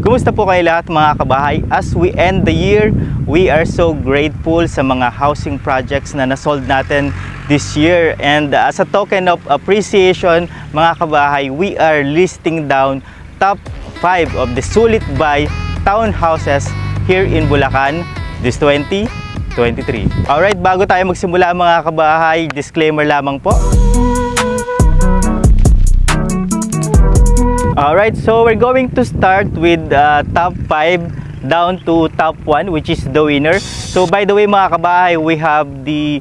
Kumusta po kayo lahat mga kabahay? As we end the year, we are so grateful sa mga housing projects na nasold natin this year. And as a token of appreciation mga kabahay, we are listing down top 5 of the sulit buy townhouses here in Bulacan this 2023. Alright, bago tayo magsimula mga kabahay, disclaimer lamang po. Alright, so we're going to start with top 5 down to top 1, which is the winner. So by the way mga kabahay, we have the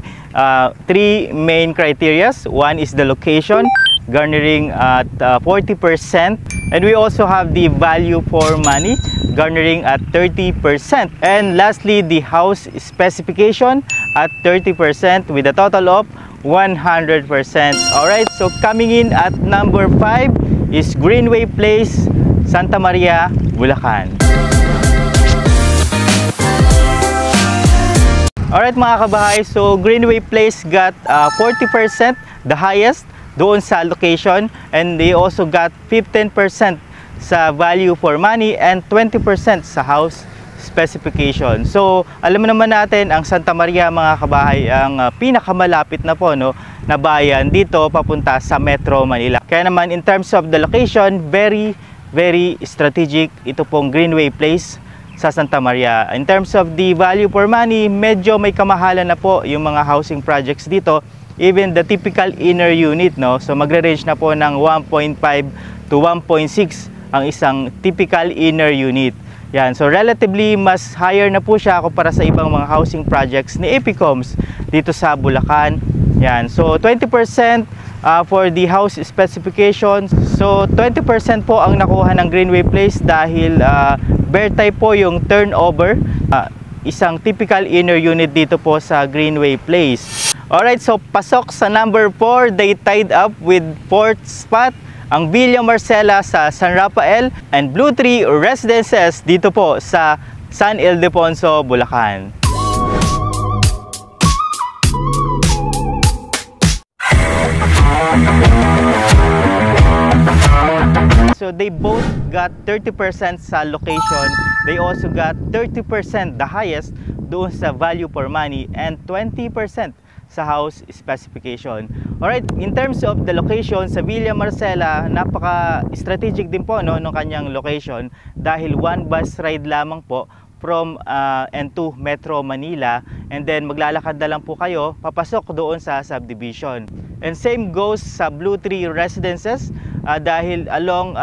3 main criterias. One is the location, garnering at 40%. And we also have the value for money, garnering at 30%. And lastly, the house specification at 30% with a total of 100%. Alright, so coming in at number 5 is Greenway Place, Santa Maria, Bulacan. Alright mga kabahay, so Greenway Place got 40%, the highest doon sa location, and they also got 15% sa value for money and 20% sa house specification. So alam naman natin ang Santa Maria mga kabahay ang pinakamalapit na po na bayan dito papunta sa Metro Manila. Kaya naman in terms of the location, very strategic ito pong Greenway Place sa Santa Maria. In terms of the value for money, medyo may kamahalan na po yung mga housing projects dito. Even the typical inner unit, so magre-range na po ng 1.5 to 1.6 ang isang typical inner unit. Yan, so relatively mas higher na po siya kumpara sa ibang mga housing projects ni Epicoms dito sa Bulacan. Yan, so 20% for the house specifications. So 20% po ang nakuha ng Greenway Place dahil bare type po yung turnover. Isang typical inner unit dito po sa Greenway Place. Alright, so pasok sa number 4, they tied up with 4th spot ang Villa Marcela sa San Rafael and Blue Tree Residences dito po sa San Ildefonso, Bulacan. So they both got 30% sa location. They also got 30%, the highest, doon sa value for money and 20% sa house specification. Alright, in terms of the location sa Villa Marcela, napaka-strategic din po ng kanyang location dahil one bus ride lamang po from and to Metro Manila, and then maglalakad na lang po kayo papasok doon sa subdivision. And same goes sa Blue Tree Residences dahil along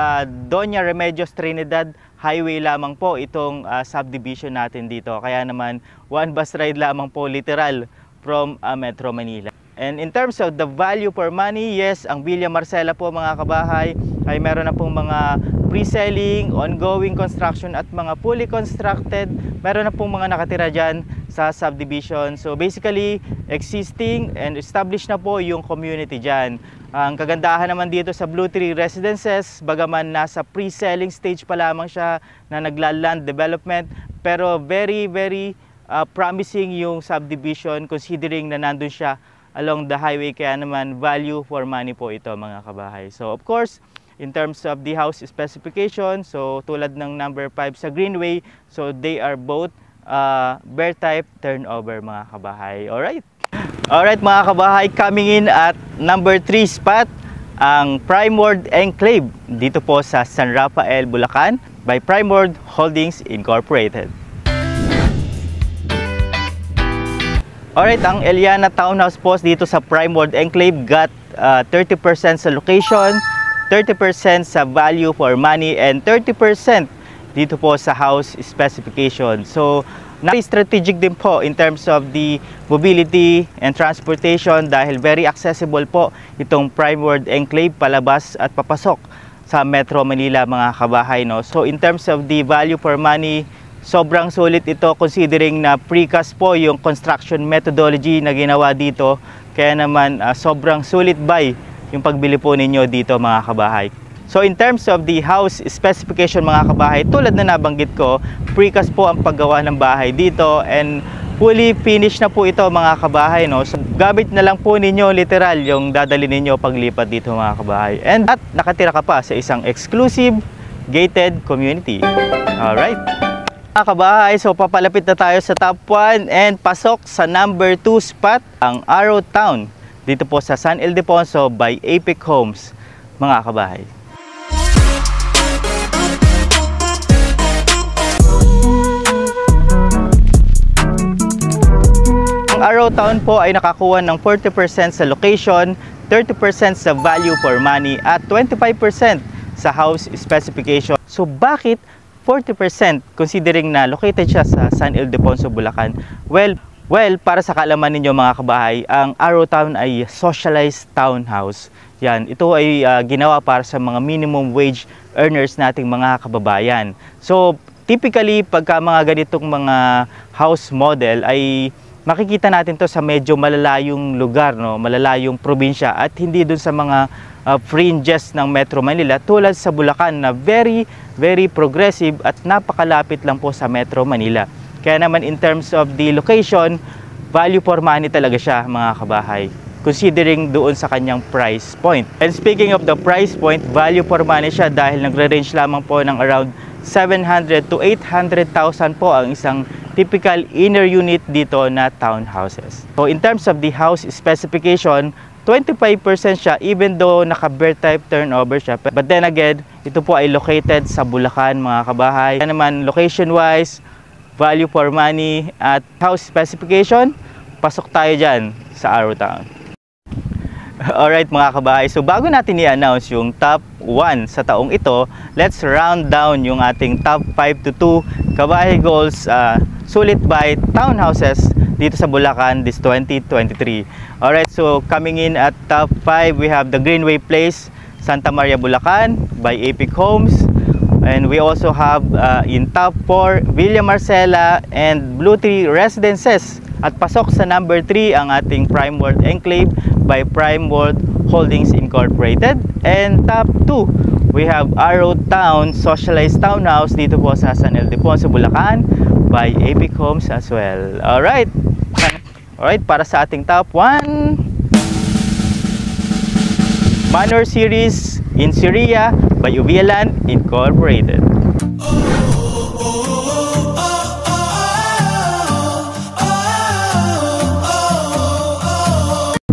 Doña Remedios Trinidad Highway lamang po itong subdivision natin dito. Kaya naman one bus ride lamang po literal from Metro Manila. And in terms of the value for money, yes, ang Villa Marcela po mga kabahay ay meron na pong mga pre-selling, ongoing construction at mga fully constructed. Meron na pong mga nakatira dyan sa subdivision. So basically, existing and established na po yung community dyan. Ang kagandahan naman dito sa Blue Tree Residences, bagaman nasa pre-selling stage pa lamang siya na nagla-land development, pero very promising yung subdivision considering na nandun siya along the highway, kaya naman value for money po ito mga kabahay. So of course, in terms of the house specification, so tulad ng number 5 sa Greenway, so they are both bare type turnover mga kabahay. Alright mga kabahay, coming in at number 3 spot ang Primeword Enclave dito po sa San Rafael, Bulacan by Primeword Holdings Incorporated. Alright, ang Eliana Townhouse po dito sa Primeword Enclave got 30% sa location, 30% sa value for money, and 30% dito po sa house specification. So, strategic din po in terms of the mobility and transportation dahil very accessible po itong Primeword Enclave palabas at papasok sa Metro Manila mga kabahay. So, in terms of the value for money, sobrang sulit ito considering na precast po yung construction methodology na ginawa dito. Kaya naman sobrang sulit buy yung pagbili po ninyo dito mga kabahay. So in terms of the house specification mga kabahay, tulad na nabanggit ko, precast po ang paggawa ng bahay dito and fully finished na po ito mga kabahay. So gamit na lang po ninyo literal yung dadali ninyo paglipat dito mga kabahay. And at nakatira ka pa sa isang exclusive gated community. Alright. Mga kabahay, so papalapit na tayo sa top 1 and pasok sa number 2 spot, ang Arrow Town. Dito po sa San Ildefonso by Apex Homes, mga kabahay. Ang Arrow Town po ay nakakuha ng 40% sa location, 30% sa value for money at 25% sa house specification. So bakit 40% considering na located siya sa San Ildefonso, Bulacan? Well, para sa kaalaman ninyo mga kabahay, ang Arrow Town ay socialized townhouse. Yan, ito ay ginawa para sa mga minimum wage earners nating mga kababayan. So typically pagka mga ganitong mga house model ay makikita natin to sa medyo malalayong lugar, no? Malalayong probinsya at hindi dun sa mga fringes ng Metro Manila tulad sa Bulacan na very progressive at napakalapit lang po sa Metro Manila. Kaya naman in terms of the location, value for money talaga siya mga kabahay, considering doon sa kanyang price point. And speaking of the price point, value for money siya dahil nagre-range lamang po ng around 700 to 800,000 po ang isang typical inner unit dito na townhouses. So in terms of the house specification, 25% siya even though naka-bare type turnover siya. But then again, ito po ay located sa Bulacan mga kabahay. Kaya naman location wise, value for money at house specification, pasok tayo dyan sa Arrow Town. Alright mga kabahay, so bago natin i-announce yung top 1 sa taong ito, let's round down yung ating top 5 to 2 kabahay goals sulit by townhouses dito sa Bulacan this 2023. Alright, so coming in at top 5, we have the Greenway Place, Santa Maria, Bulacan by Apex Homes. And we also have in top 4, Villa Marcela and Blue Tree Residences. At pasok sa number 3 ang ating Prime World Enclave by Prime World Holdings Incorporated. And top 2, we have Arrow Town Socialized Townhouse dito po sa San Ildefonso, Bulacan by Apex Homes as well. Alright, para sa ating top 1, Manor Series in Syria by Uvialand Incorporated.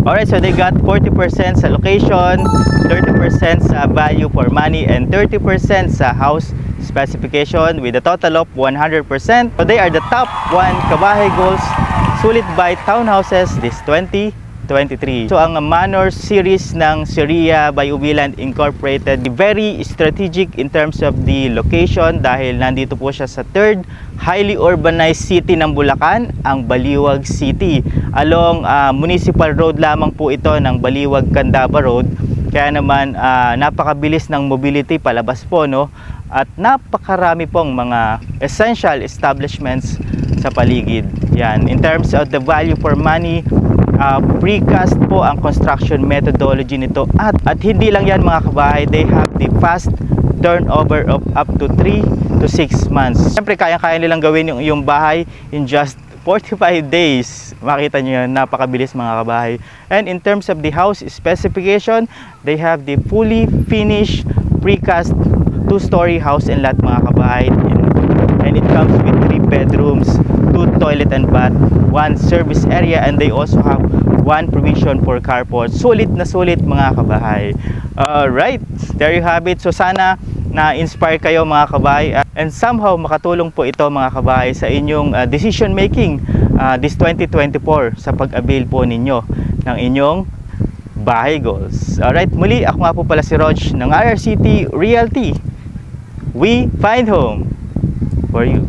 Alright, so they got 40% sa location, 30% sa value for money, and 30% sa house specification with a total of 100%. So they are the top 1 kabahay goals sulit by townhouses this 2023. So ang Manor Series ng Syria by Uvialand Incorporated, very strategic in terms of the location dahil nandito po siya sa 3rd highly urbanized city ng Bulacan, ang Baliwag City. Along municipal road lamang po ito ng Baliwag-Candaba Road. Kaya naman napakabilis ng mobility palabas po, no? At napakarami pong mga essential establishments sa paligid. Yan, in terms of the value for money, precast po ang construction methodology nito at hindi lang yan mga kabahay, they have the fast turnover of up to 3 to 6 months. Siyempre kaya-kaya nilang gawin yung bahay in just 45 days. Makita nyo yun, napakabilis mga kabahay. And in terms of the house specification, they have the fully finished precast 2-story house and lot mga kabahay. And it comes with 3 bedrooms, 2 toilet and bath, 1 service area, and they also have 1 provision for carport. Sulit na sulit mga kabahay. Alright, there you have it. So sana na-inspire kayo mga kabahay and somehow makatulong po ito mga kabahay sa inyong decision making this 2024 sa pag-avail po ninyo ng inyong bahay goals. Alright, muli ako nga po pala si Rog ng RRCT Realty. We find home for you.